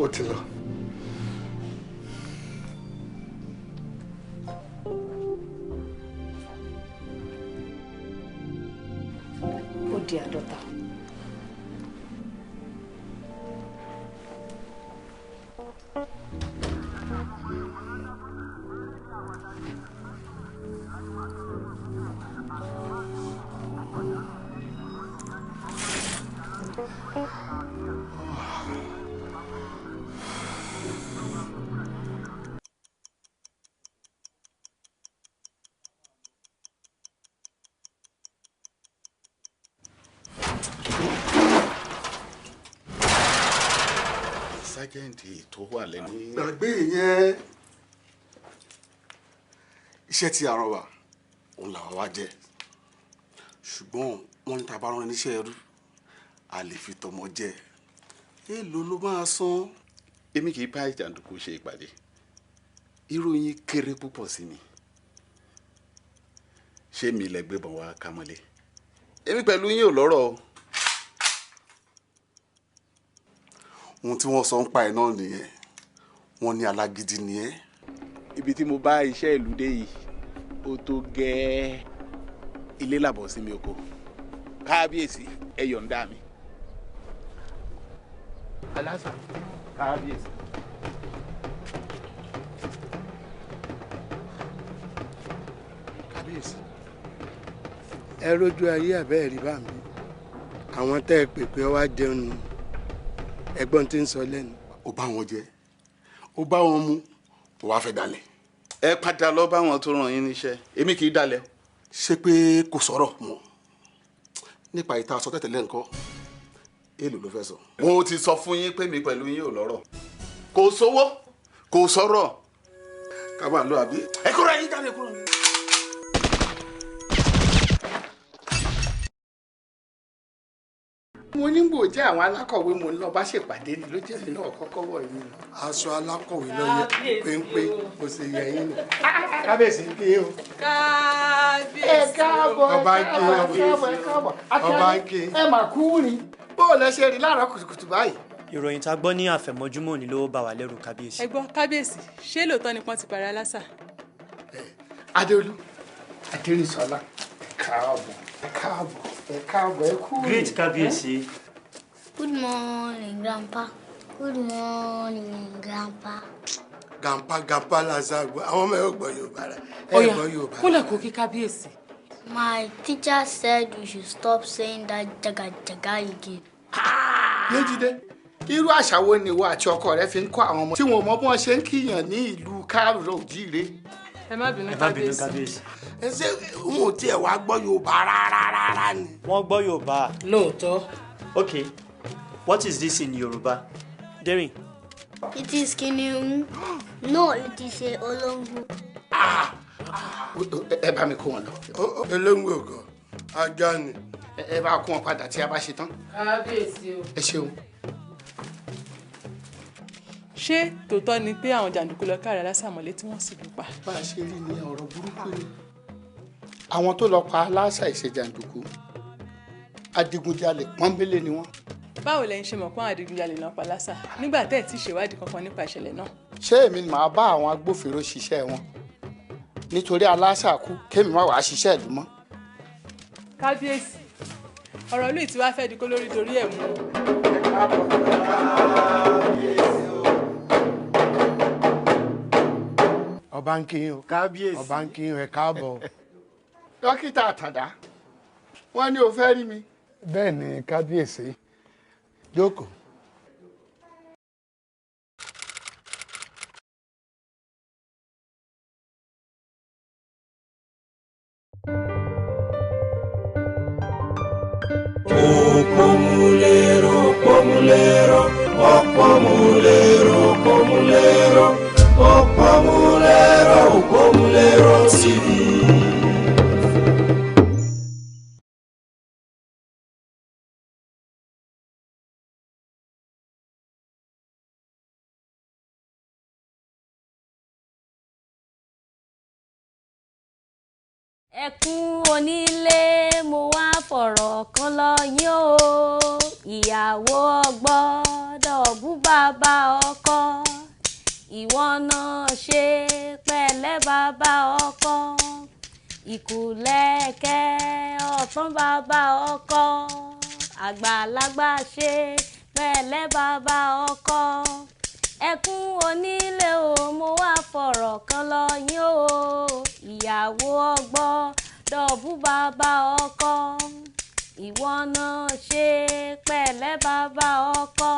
ó ti lọ. ó di àádọ́ta. sájẹ́ǹtì tó wà lẹ́nu. gbàgbé yẹn iṣẹ́ tí a rán wa òun làwọn wá jẹ́ ṣùgbọ́n wọ́n ní tá bá rán níṣẹ́ ẹrú a lè fi tọmọ jẹ èèlò ló máa san. èmi kì í bá jàǹdùkú ṣe ìpàdé ìròyìn kéré púpọ̀ sí mi ṣé mi lẹ gbébọn wá kámọ́lé èmi pẹ̀lú yín ò lọ́rọ̀ o. ohun tí wọ́n sọ ń pa ẹ̀ náà nìyẹn wọ́n ní alágídí ni ẹ́. ibi tí mo bá iṣẹ́ ìlú dé yìí ó tó gẹ́ ilé làbọ̀ sí mi oko kábíyèsí ẹ yọ̀ǹda mi. alásà kábíyèsí. kábíyèsí ẹ rójú ayé àbẹ́ẹ̀ rí bá mi àwọn tẹ́ ẹ pè pé wá jẹun nù ẹ̀gbọ́n tí ń sọ lẹ́nu. ó bá wọn jẹ ó bá wọn mu ó wá fẹ́ dalẹ̀. ẹ padà lọ bá wọn tó ràn yín níṣẹ́ èmi kì í dalẹ̀. ṣé pé kò sọ̀rọ̀ mọ́ nípa ìta sọ tẹ́tẹ̀lẹ́ nǹkan èèlò ló fẹ́ sọ. mo ti sọ fún yín pé mi pẹ̀lú yín ò lọ́rọ̀ kò sówó kò sọ̀rọ̀. ká máa lọ àbí. ẹ kúrò yín jáde kúrò. mo ní gbò jẹ́ àwọn alákọ̀wé mo ń lọ bá ṣèpàdé ni ló jẹ́ mi náà kọ́kọ́ wọ̀ yín. aṣọ alákọ̀wé lọ́yẹ péńpé kò sì yẹ yín nù. kábíyèsí kí yín o. kábíyèsí ọba ń kí ọba ń kí. ẹ mà kú ni bó o lẹ ṣe rí láàárọ̀ kùtùkùtù báyìí. ìròyìn tá a gbọ́ ní àfẹ̀mọ́júmọ́ ni ló bà wá lẹ́rù kábíyèsí. ẹ gbọ́ kábíyèsí ṣé lóòótọ́ ni pọ́n ti parí alásà. adéolú adérìnsọ́lá káàbọ̀ káàbọ̀ ẹ kú. great kábíyèsí. Good morning, Grandpa. Good morning, Grandpa. Grandpa Lazaro àwọn ọmọ ẹ gbọ́ Yorùbá rẹ ẹ gbọ́ Yorùbá. kúlẹ̀ kó kí kábíyèsí. My teacher said we should stop saying that jaga again. Yéjídé irú àṣà wo ni ìwọ àti ọkọ rẹ fi ń kọ́ àwọn ọmọ tí wọn ò mọ bí wọ́n ṣe ń kíyàn ní ìlú káàrọ̀ òjíire. ẹ má bínú kábíyèsí. ẹ ṣe wọn ò tiẹ̀ wá gbọ́ Yorùbá rárá ni. wọ́n gbọ́ Yorùbá. lóòótọ́. Okay, what is this in Yoruba? Derin. It is kiniun. No, it is a olóńgbò. ẹ bá mi kó wọn lọ. olóńgbò kan ajá ni. ẹ bá kó wọn padà tí a bá ṣe tán. kábíyèsí o. ẹ ṣeun. ṣé tòótọ́ ni pé àwọn jàǹdùkú lọ káàrẹ̀ lásàmọ́lé tí wọ́n sì lù pa. bá a ṣe rí ní ọ̀rọ̀ burúkú ni. àwọn tó lọ pa aláṣà ìṣe jàǹdùkú adigunjalè pọ́nbélé ni wọ́n. báwo lẹ́yìn ṣe mọ̀ pé àwọn adigunjalè náà pa lásà nígbà tẹ́ ẹ̀ tí ṣèwádìí kankan nípa ìṣẹ̀lẹ̀ náà. ṣé èmi ni màá bá àwọn agbófinró ṣiṣẹ́ wọn nítorí aláṣà kú kémi má wàá ṣiṣẹ́ ìlú mọ́. kábíyèsí ọ̀rọ̀ ìlú tí wàá fẹ́ di kó lórí torí ẹ̀ mú. ọba ń kíyìn o kábíyèsí ọba ń kíyìn ẹ káàbọ̀. dókítà àtàndá wọ́n ní o fẹ́ rí mi. bẹ́ẹ̀ ni kábíyèsí jókòó. Òpómúléró, òpómúléró, òpómúléró, òpómúléró, òpómúléró, Òpómúléró TV. Ẹkún onílé mo wá fọ̀rọ̀ kan lọ yín o, ìyàwó gbọ́dọ̀ bú bàbá ọkọ, ìwọ náà ṣe pẹ̀lẹ́ bàbá ọkọ, ìkùlẹ̀kẹ̀ ọ̀tún bàbá ọkọ, àgbàlagbà ṣe pẹ̀lẹ́ bàbá ọkọ. Ẹkún onílé o mo wá fọ̀rọ̀ kan lọ yín o, ìyàwó gbọ́dọ̀ bú bàbá ọkọ, ìwọ náà ṣe pẹ̀lẹ́ bàbá ọkọ,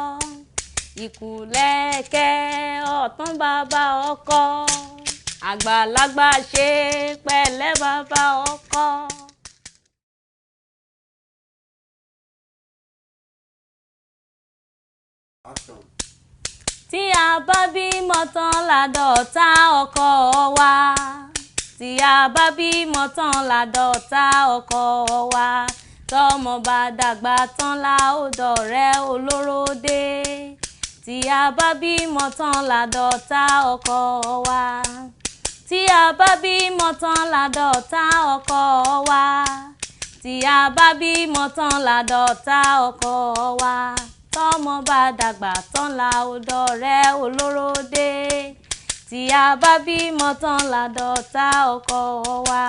ìkùlẹ̀kẹ̀ ọ̀tún bàbá ọkọ, àgbàlagbà ṣe pẹ̀lẹ́ bàbá ọkọ. Tí a bá bímọ tán ládọ́ta ọkọ wa, tí a bá bímọ tán ládọ́ta ọkọ wa, tọ́mọ bá dàgbà tán la ó dọ̀rẹ́ olóró dé. Tí a bá bímọ tán ládọ́ta ọkọ wa, tí a bá bímọ tán ládọ́ta ọkọ wa, tí a bá bímọ tán ládọ́ta ọkọ wa, tọ́mọ bá dàgbà tán la ó dọ̀rẹ́ olóró dé. Tí a bá bímọ tán ládọ́ta ọkọ wa.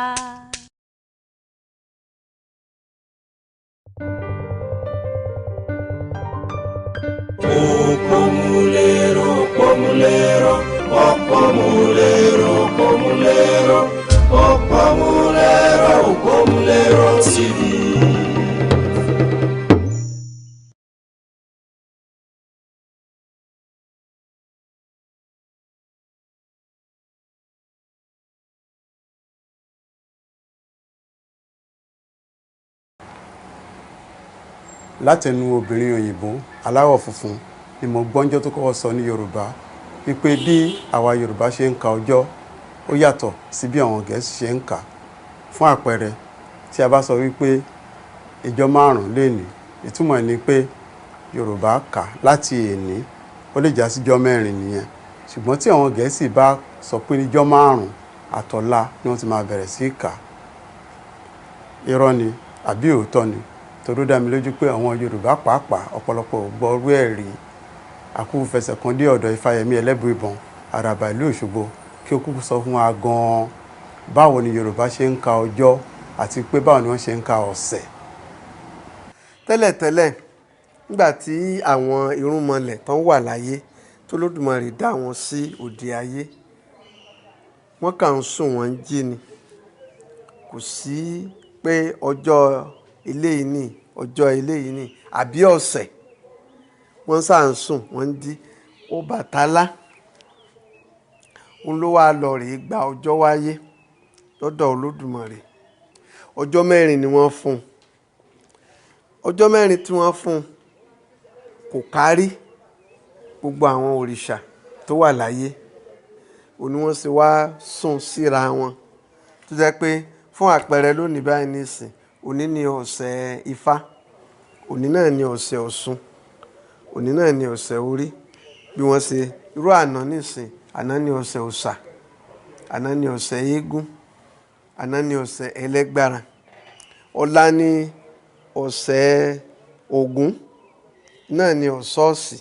Òpómúléró, òpómúléró, òpómúléró, òpómúléró, òpómúléró, Òpómúléró TV. látẹnu obìnrin òyìnbó aláwọ̀ funfun ni mo gbọ́njọ́ tó kọ́kọ́ sọ ní Yorùbá wípé bí àwa Yorùbá ṣe ń ka ọjọ́ ó yàtọ̀ sí bí àwọn Gẹ̀ẹ́sì ṣe ń kà. Fún àpẹẹrẹ tí a bá sọ wípé ìjọ márùn-ún lénìí, ìtumọ̀ ni pé Yorùbá kà láti èní ó lè já síjọ́ mẹ́rin nìyẹn. Ṣùgbọ́n tí àwọn Gẹ̀ẹ́sì bá sọ pé níjọ́ márùn-ún àtọ̀la ni wọ́n ti máa bẹ̀rẹ̀ sí kà. Irọ́ ni àbí òótọ́ ni? Torí ó dá mi lójú pé àwọn Yorùbá pàápàá ọ̀pọ̀lọpọ̀ ò gbọ́ orú ẹ̀ rí. Àkúkú fẹsẹ̀ kan dé ọ̀dọ̀ Ifáyẹmí Ẹlẹ́bùíbọn àràbà ìlú Òṣogbo kí ó kúkú sọ fún wa gan-an báwo ni Yorùbá ṣe ń ka ọjọ́ àti pé báwo ni wọ́n ṣe ń ka ọ̀sẹ̀. Tẹ́lẹ̀tẹ́lẹ̀ nígbà tí àwọn irúnmọlẹ̀ tán wà láyé tó Olódùmarè dá wọn sí òde ayé, wọ́n kàn ń sùn wọ́n ń jí ni. Kò sí pé ọjọ́ eléyìí ni ọjọ́ eléyìí ni àbí ọ̀sẹ̀, wọ́n sá ń sùn wọ́n ń jí. Ọbàtálá òun ló wá lọ rèé gba ọjọ́ wáyé lọ́dọ̀ Olódùmarè. Ọjọ́ mẹ́rin ni wọ́n fún un. Ọjọ́ mẹ́rin tí wọ́n fún un kò kárí gbogbo àwọn òrìṣà tó wà láyé. Òun ni wọ́n sì wá sùn síra wọn tó jẹ́ pé fún àpẹẹrẹ lónìí báyìí nísìn, òní ni ọ̀sẹ̀ Ifá, òní náà ni ọ̀sẹ̀ Ọ̀ṣun, òní náà ni ọ̀sẹ̀ Orí. Bí wọ́n ṣe irú àná nísìn, àná ni ọ̀sẹ̀ Ọ̀ṣà, àná ni ọ̀sẹ̀ Eégún, àná ni ọ̀sẹ̀ Ẹlẹ́gbára, ọ̀la ni ọ̀sẹ̀ Ògún, náà ni Ọ̀ṣọ́ọ̀ṣì,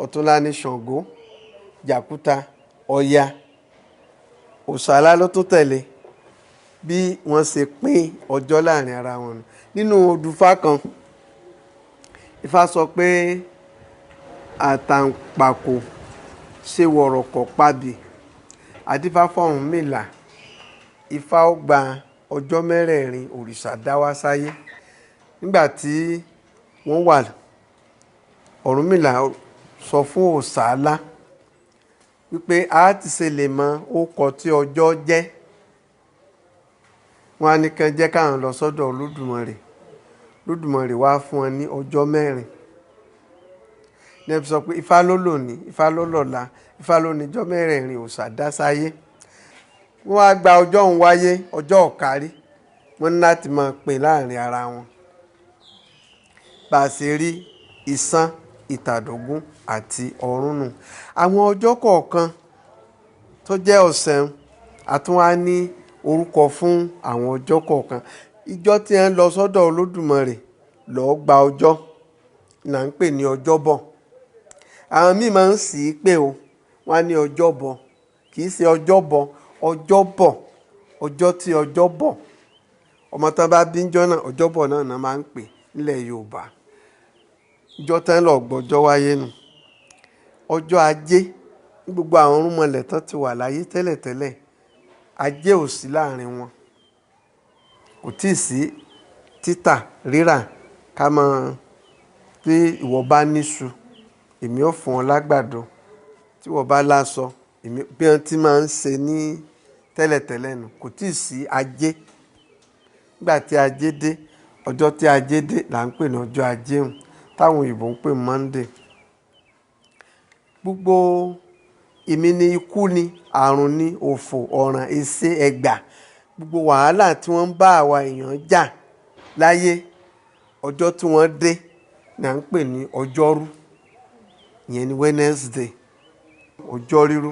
ọ̀túnla ni Ṣàngó, Jàkúta, Ọya, Ọ̀ṣàlá ló tó tẹ̀lé. Bí wọ́n ṣe pín ọjọ́ láàrin ara wọn nínú odùfá kan, Ifá sọ pé àtàǹpàkò ṣe wọ̀rọ̀kọ̀ pabì adífá f'Ọ̀rúnmìlà Ifá ó gba ọjọ́ mẹ́rẹ̀ẹ̀rin òrìṣà dá wá sáyé nígbà tí wọ́n wà Ọ̀rúnmìlà sọ fún Ọ̀sàálá wípé a ti ṣe lè mọ orúkọ tí ọjọ́ jẹ́ wọ́n á ní kàn jẹ́ káwọn lọ sọ́dọ̀ Olódùmarè Olódùmarè wá fún wọn ní ọjọ́ mẹ́rin nẹ́bí sọ pé Ifá ló lónìí Ifá ló lọ́la Ifá ló níjọ́ mẹ́rẹ̀ẹ̀rin òòṣà dá sáyé wọ́n á gba ọjọ́ òun wáyé ọjọ́ ọ̀kárí wọ́n ní láti máa pè láàrin ara wọn bá a ṣe rí ìsán ìtàdógún àti ọ̀rúnnù àwọn ọjọ́ kọ̀ọ̀kan tó jẹ́ ọ̀sẹ̀ àtúnwá ní orúkọ fún àwọn ọjọ́ kọ̀ọ̀kan ìjọ tí wọ́n lọ sọ́dọ̀ Olódùmarè lọ́ọ́ gba ọjọ́ là ń pè ní ọjọ́bọ̀ àwọn míì máa ń sì í pé o wọ́n á ní ọjọ́bọ̀ kì í ṣe ọjọ́bọ̀ ọjọ́bọ̀ ọjọ́ tí ọjọ́bọ̀ ọmọ tán bá bí ńjọ́ náà ọjọ́bọ̀ náà máa ń pè nílẹ̀ Yorùbá ìjọ tán lọ gbọ́jọ́ wáyé nù ọjọ́ ajé ní gbogbo àwọn irúnmọlẹ̀ tán ti wà láyé tẹ́lẹ̀tẹ́lẹ̀ ajé ò sí láàrin wọn kò tí ì sí títà rírà ká mọ bí ìwọ bá níṣu èmi ò fún ọ lágbàdo tí ìwọ bá láṣọ èmi bí wọn ti máa ń ṣe ní tẹ́lẹ̀tẹ́lẹ̀ nù kò tí ì sí ajé nígbà tí ajé dé ọjọ́ tí ajé dé là ń pè ní ọjọ́ ajé hùn táwọn òyìnbó ń pè Monday gbogbo èmi ni ikú ni àrùn ni òfò ọ̀ràn èsè ẹgbà gbogbo wàhálà tí wọ́n ń bá àwa èèyàn jà láyé ọjọ́ tí wọ́n dé là ń pè ní ọjọ́rú ìyẹn ni Wednesday ọjọ́ rírú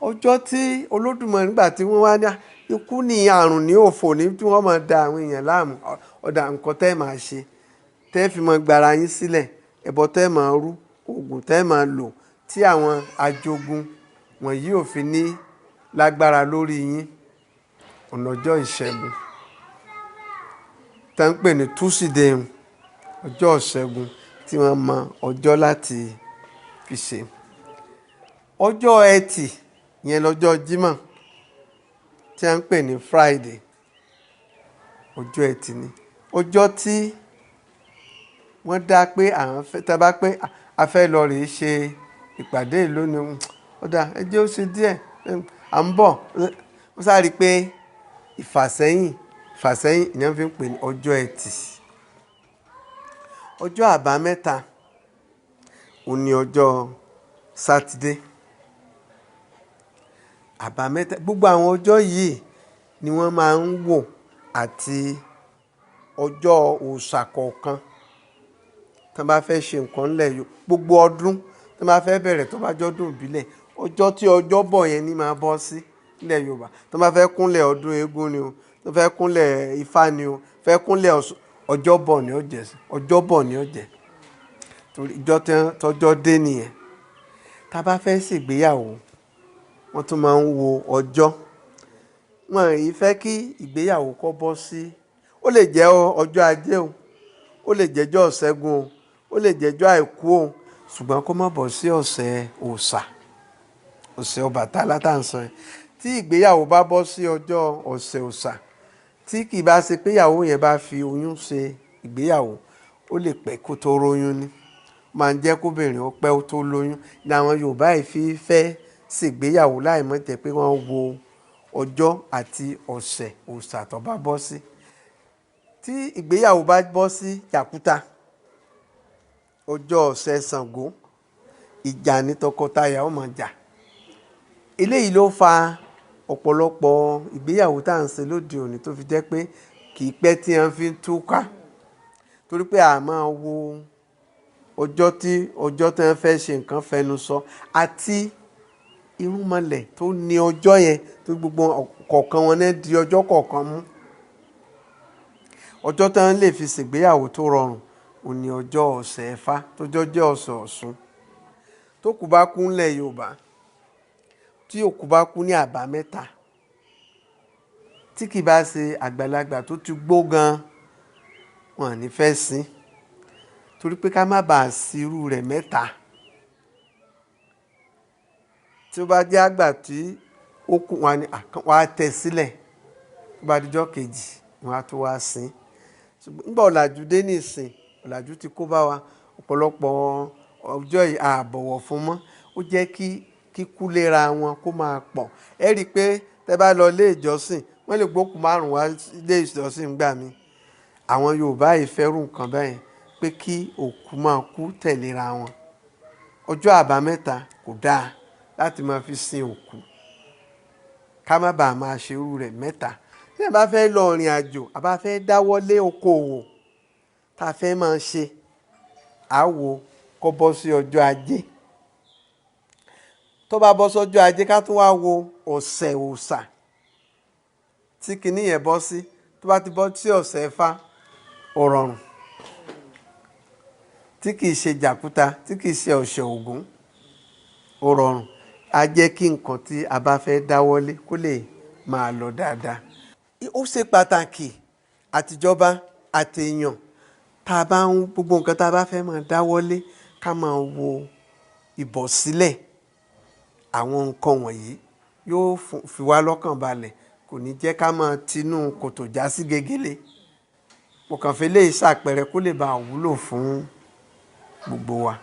ọjọ́ tí Olódùmarè nígbà tí wọ́n wá ní ikú ni àrùn ní òfò ní tí wọ́n máa da àwọn èèyàn láàmú ọ̀dà nǹkan tẹ́ máa ṣe tẹ́ fi máa gbára yín sílẹ̀ ẹbọ tẹ́ máa rú oògùn tẹ́ máa lò tí àwọn ajogun wọ̀nyí ò fi ní lágbára lórí yín ọ̀nà ọjọ́ ìṣẹ́gun tá ń pè ní túsídẹ̀ẹ́ ọjọ́ ìṣẹ́gun tí wọ́n mọ ọjọ́ láti fi ṣe ọjọ́ ẹtì yẹn lọ́jọ́ jímọ̀ tí a ń pè ní Friday ọjọ́ ẹtì ni ọjọ́ tí wọ́n dá pé àwọn fẹ́ tá bá pé a fẹ́ lọ rèé ṣe ìpàdé lónìí ọ̀dà ẹjẹ́ ó ṣe díẹ̀ à ń bọ̀ wọ́n sáré pé ìfàsẹ́yìn ìyẹn fi ń pè ní ọjọ́ ẹtì ọjọ́ àbámẹ́ta òun ni ọjọ́ sátidé àbámẹ́ta gbogbo àwọn ọjọ́ yìí ni wọ́n máa ń wò àti ọjọ́ òòṣà kọ̀ọ̀kan tó bá fẹ́ ṣe nǹkan ńlẹ̀ gbogbo ọdún tó bá fẹ́ bẹ̀rẹ̀ tó bá jọ́dún ìbílẹ̀ ọjọ́ tí ọjọ́ bọ̀ yẹn ní máa bọ́ sí nílẹ̀ Yorùbá tó bá fẹ́ kúnlẹ̀ ọdún eégún ni o tó fẹ́ kúnlẹ̀ Ifá ni o fẹ́ kúnlẹ̀ ọjọ́bọ̀ ni ó jẹ́ ọjọ́bọ̀ ni ó jẹ́ torí ìjọ tọjọ́ dé nìyẹn tá a bá fẹ́ ṣègbéyàwó wọ́n tún máa ń wo ọjọ́ wọn yìí fẹ́ kí ìgbéyàwó kó bọ́ sí ó lè jẹ́ ọjọ́ ajé o ó lè jẹ́jọ́ ìṣẹ́gun o ó lè jẹ́jọ́ àìkú o ṣùgbọ́n kó má bọ́ sí ọ̀sẹ̀ òòṣà ọ̀sẹ̀ Ọbàtálá tá à ń sọ yẹn tí ìgbéyàwó bá bọ́ sí ọjọ́ ọ̀sẹ̀ òòṣà tí kì í bá ṣe pé ìyàwó yẹn bá fi oyún ṣe ìgbéyàwó ó lè pẹ́ kó tó róyún ni máa ń jẹ́ kóbìnrin ó pẹ́ tó lóyún ní àwọn Yorùbá yìí fi fẹ́ ṣègbéyàwó láì mọ̀ jẹ́ pé wọ́n wo ọjọ́ àti ọ̀sẹ̀ òòṣà tó bá bọ́ sí tí ìgbéyàwó bá bọ́ sí Jàkúta ọjọ́ ọ̀sẹ̀ Ṣàngó ìjà ní tọkọtaya ó máa jà eléyìí ló fa ọ̀pọ̀lọpọ̀ ìgbéyàwó tá à ń ṣe lóde òní tó fi jẹ́ pé kì í pẹ́ tí wọ́n fi ń túká torí pé a máa wo ọjọ́ tí wọ́n fẹ́ ṣe nǹkan fẹnu sọ àti irúnmọlẹ̀ tó ní ọjọ́ yẹn tó gbogbo kọ̀ọ̀kan wọn náà di ọjọ́ kọ̀ọ̀kan mú ọjọ́ tí wọ́n lè fi ṣègbéyàwó tó rọrùn òun ni ọjọ́ ọ̀sẹ̀ Ẹ̀fá tó jẹ́ ọ̀sẹ̀ Ọ̀ṣun tó kù bá kú ńlẹ̀ Yorùbá tí òkú bá kú ní àbámẹ́ta tí kì bá ṣe àgbàlagbà tó ti gbó gan wọn ní fẹ́ sin torí pé ká má bàa sí irú rẹ̀ mẹ́ta tí ó bá jẹ́ àgbà tí ó kù wọn ni wọ́n á tẹ̀ sílẹ̀ tó bá dijọ́ kejì wọ́n á tó wá sin. nígbà ọ̀làjú dé nísìn ọ̀làjú ti kó bá wa ọ̀pọ̀lọpọ̀ ọjọ́ yìí àbọ̀wọ̀ fún mọ́ ó jẹ́ kí kíkú léra wọn kó máa pọ̀. ẹ rí i pé tẹ́ bá lọ ilé ìjọsìn wọ́n lè gbókù 5 wá ilé ìjọsìn gbà mí. àwọn Yorùbá yìí fẹ́rù nǹkan bẹ́ẹ̀ pé kí òkú máa kú tẹ̀léra wọn. ọjọ́ àbámẹ́ta kò dáa láti máa fi sin òkú ká má bàa máa ṣerú rẹ̀ mẹ́ta. tí ẹ bá fẹ́ lọ ìrìn àjò àbá fẹ́ dáwọ́lé okòwò tá a fẹ́ máa ṣe àwo kó bọ́ sí ọjọ́ ajé. tó bá bọ́ sọ́jọ́ ajé ká tún wá wo ọ̀sẹ̀ òòṣà tí kinní yẹn bọ́ sí. tó bá ti bọ́ sí ọ̀sẹ̀ Ifá ó rọrùn tí kìí ṣe jàkúta tí kìí ṣe ọ̀sẹ̀ Ògún ó rọrùn. á jẹ́ kí nǹkan tí a bá fẹ́ dáwọ́lé kó lè máa lọ dáadáa. ó ṣe pàtàkì àtijọba àtèèyàn tá a bá ń gbogbo nǹkan tá a bá fẹ́ máa dáwọ́lé ká máa wo ìbọ̀sílẹ̀ àwọn nǹkan wọ̀nyí yóò fi wá lọ́kàn balẹ̀ kò ní jẹ́ ká máa tinú kòtò já sí gegele. mo kàn fi lè ṣàpẹẹrẹ kó lè bá wúlò fún gbogbo wa.